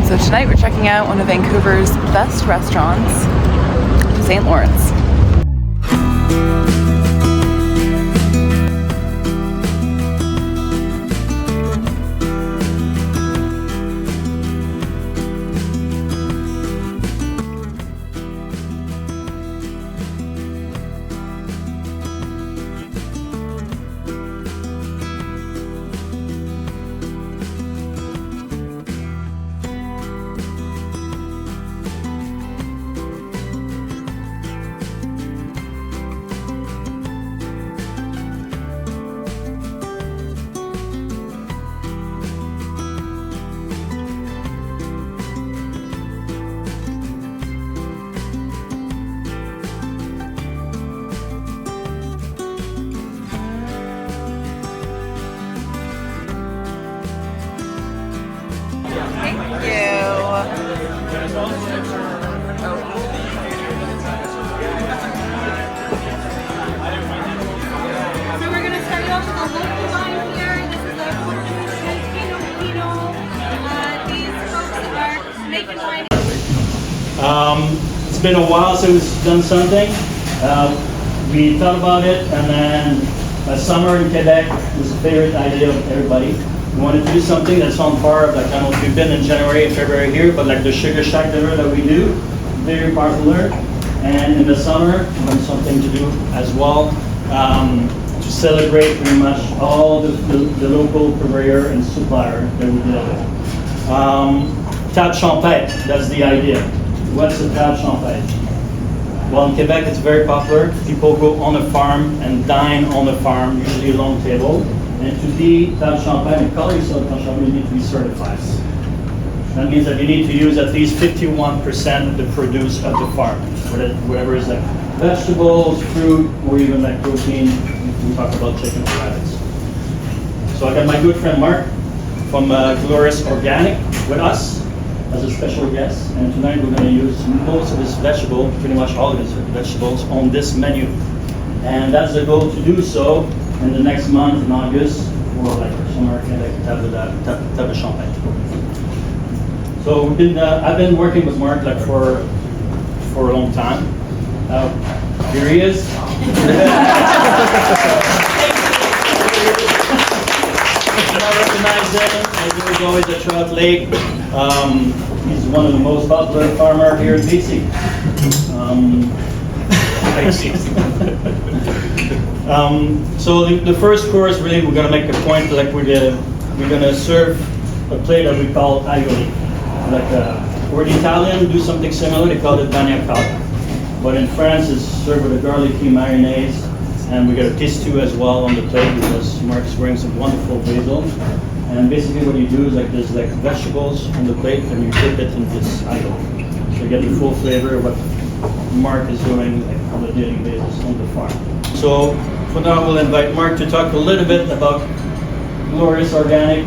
So tonight we're checking out one of Vancouver's best restaurants, St. Lawrence. It's been a while since we've done something. We thought about it, and then a summer in Quebec was a favorite idea of everybody. We wanted to do something that's on par of, like, I don't know if you've been in January and February here, but like the Sugar Shack dinner that we do, very popular. And in the summer, we want something to do as well, to celebrate pretty much all the local purveyor and supplier that we deal with. Table Champêtre, that's the idea. What's a Table Champêtre? Well, in Quebec, it's very popular. People go on a farm and dine on the farm, usually a long table. And to be Table Champêtre and call yourself Table Champêtre, you need to be certified. That means that you need to use at least 51% of the produce of the farm, whatever is like vegetables, fruit, or even like protein. We talk about chicken or rabbits. So I got my good friend Mark from Glorious Organic with us as a special guest, and tonight we're going to use most of his vegetables, pretty much all of his vegetables, on this menu. And that's the goal, to do so in the next month in August, or like summer, Table Champêtre. So I've been working with Mark like for a long time. Here he is. I recognize him. He was always at Trout Lake. He's one of the most popular farmers here in BC. So the first course, really, we're going to make a point, like we're going to serve a plate that we call aioli. Like we're Italian, do something similar. They call it bagnacato. But in France, it's served with a garlicky mayonnaise, and we got a pistou as well on the plate because Mark's wearing some wonderful basil. And basically, what you do is like there's like vegetables on the plate, and you dip it in this aioli. So you get the full flavor of what Mark is doing like, on a daily basis on the farm. So for now, we'll invite Mark to talk a little bit about Glorious Organic,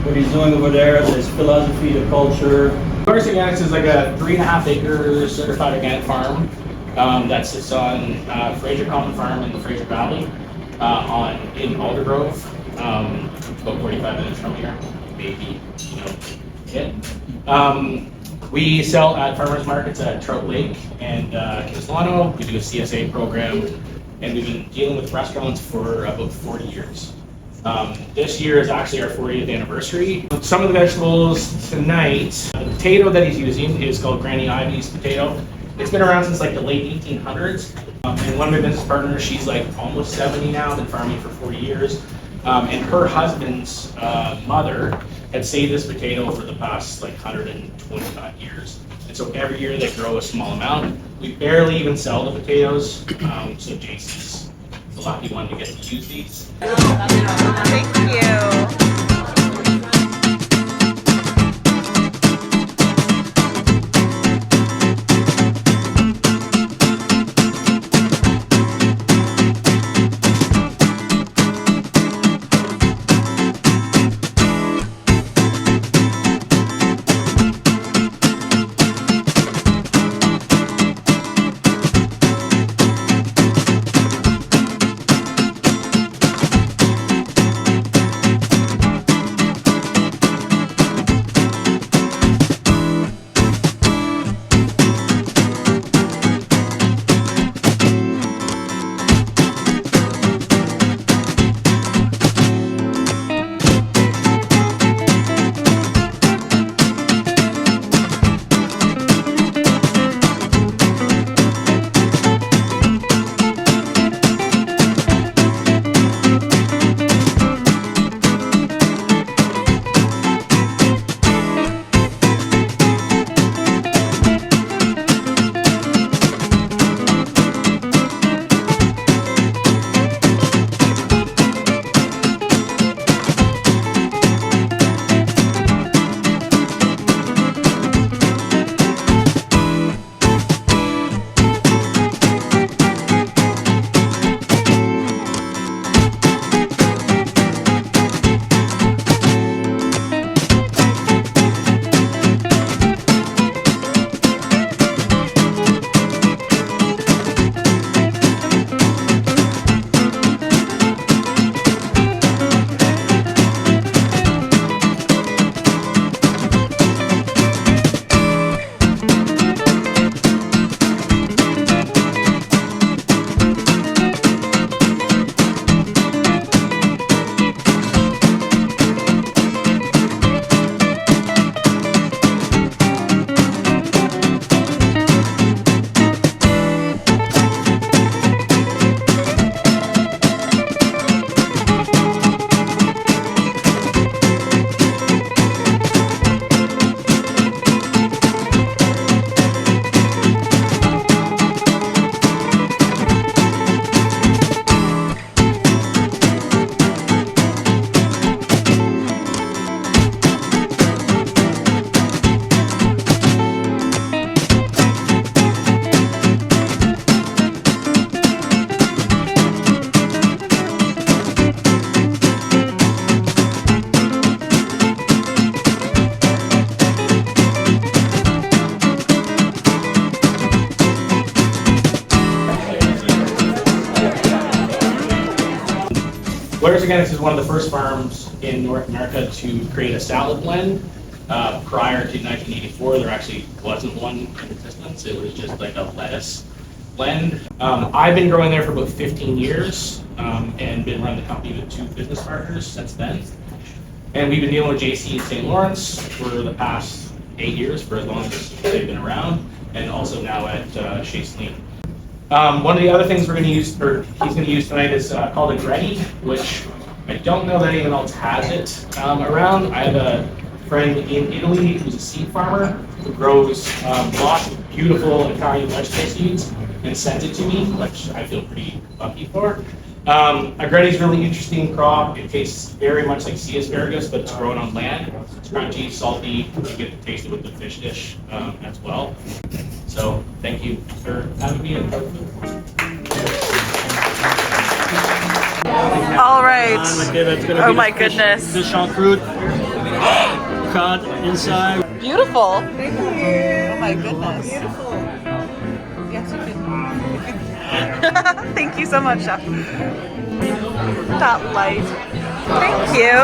what he's doing over there, his philosophy, the culture. Glorious Organics is like a 3.5 acre certified organic farm that sits on Fraser Common Farm in the Fraser Valley in Aldergrove, about 45 minutes from here, maybe, we sell at farmers markets at Trout Lake and Kislano. We do a CSA program, and we've been dealing with restaurants for about 40 years. This year is actually our 40th anniversary. Some of the vegetables tonight, the potato that he's using is called Granny Ivy's potato. It's been around since like the late 1800s. And one of my business partners, she's like almost 70 now, been farming for 40 years. And her husband's mother had saved this potato for the past like 125 years. And so every year they grow a small amount. We barely even sell the potatoes, so JC's the lucky one to get to use these. Thank you. Blair's Organics is one of the first farms in North America to create a salad blend. Prior to 1984, there actually wasn't one in existence. It was just like a lettuce blend. I've been growing there for about 15 years and been running the company with 2 business partners since then. And we've been dealing with JC in St. Lawrence for the past 8 years, for as long as they've been around, and also now at Chez Celine. One of the other things we're going to use, or he's going to use tonight, is called a Greddy, which I don't know that anyone else has it around. I have a friend in Italy who's a seed farmer who grows lots of beautiful Italian vegetable seeds and sends it to me, which I feel pretty lucky for. A Greddy is a really interesting crop. It tastes very much like sea asparagus, but it's grown on land. It's crunchy, salty. You get to taste it with the fish dish as well. So thank you for having me. All right. Okay, that's gonna Oh be my the fish- goodness. Fish en croûte, cod inside. Beautiful. Thank you. Oh my goodness. Beautiful. Yes, you can. Thank you so much, Chef. That light. Thank you.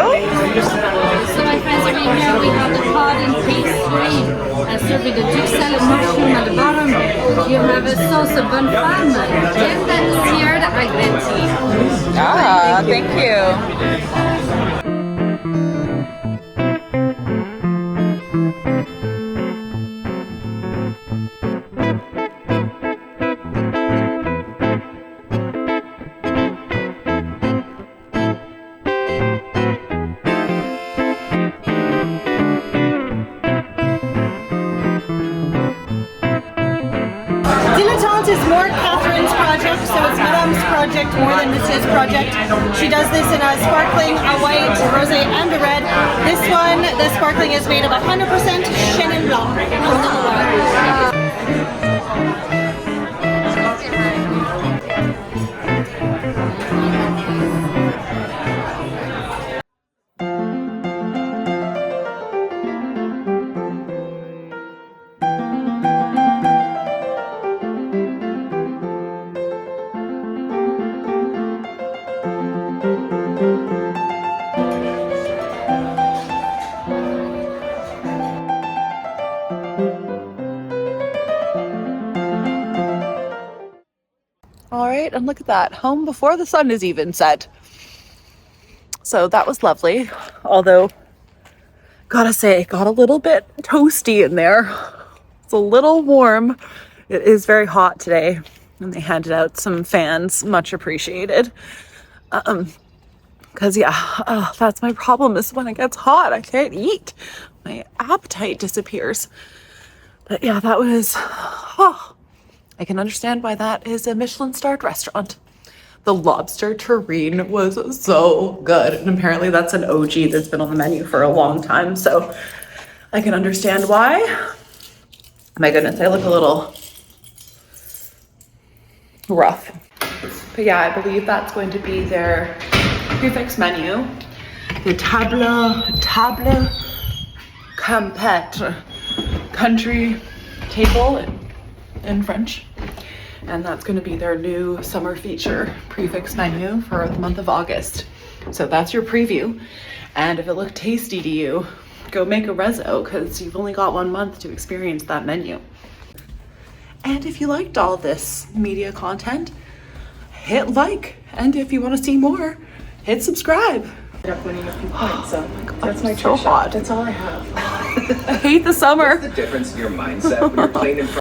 So my friends, over here we have the cod and pastry, served with the Duke salad mushroom at the bottom. You have a sauce of bonne femme, and then seared agretti. Ah, thank you. Dilettante is more Catherine's project, so it's Madame's project more than Monsieur's project. She does this in a sparkling, a white, rosé, and a red. This one, the sparkling is made of 100% Chenin Blanc. All right, and look at that, home before the sun is even set. So that was lovely, although gotta say it got a little bit toasty in there. It's a little warm. It is very hot today, and they handed out some fans, much appreciated. Because that's my problem, is when it gets hot I can't eat. My appetite disappears. But yeah, that was, I can understand why that is a Michelin-starred restaurant. The lobster terrine was so good, and apparently that's an OG that's been on the menu for a long time, so I can understand why. My goodness, I look a little rough. But yeah, I believe that's going to be their prefix menu. The Table Champêtre, country table in French. And that's going to be their new summer feature prefix menu for the month of August. So that's your preview. And if it looked tasty to you, go make a reso, because you've only got 1 month to experience that menu. And if you liked all this media content, hit like. And if you want to see more, hit subscribe. Up winning a few points, so That's my so hot. That's all I have. I hate the summer. The difference in your mindset when you're playing in front